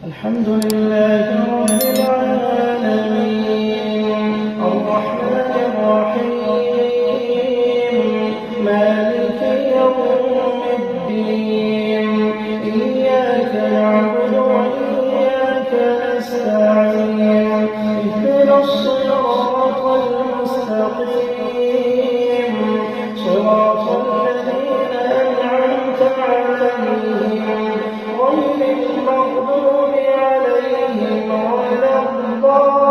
الحمد لله رب العالمين الرحمن الرحيم مالك يوم الدين إياك نعبد وإياك نستعين اهدنا الصراط المستقيم صراط الذين أنعمت عليهم غير المغضوب عليهم ولا الضالين.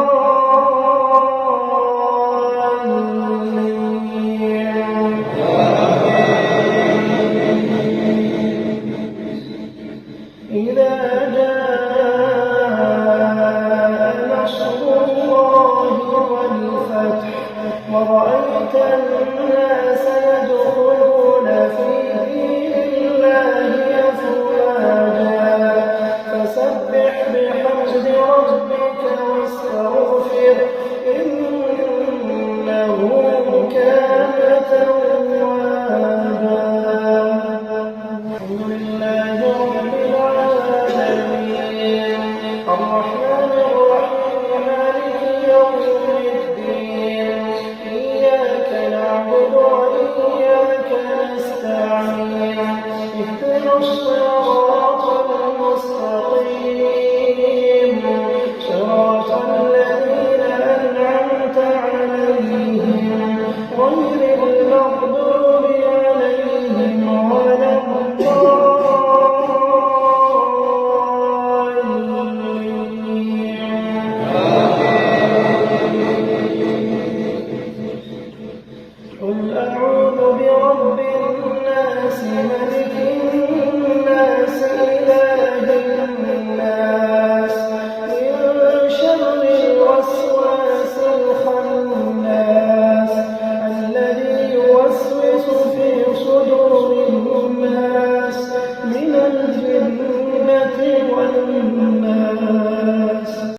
إذا جاء نصر الله والفتح ورأيت الناس يدخلون في دين الله أفواجا فسبح بحمد ربك واستغفره إنه كان توابا. الحمد لله رب العالمين الرحمن الرحيم مالك يوم الدين إياك نعبد وإياك نستعين اهدنا الصراط المستقيم صراط الذين أنعمت عليهم غير المغضوب عليهم ولا قل أعوذ برب الناس ملك الناس إله الناس من شر الوسواس الخناس الذي يوسوس في صدور الناس من الجنة والناس.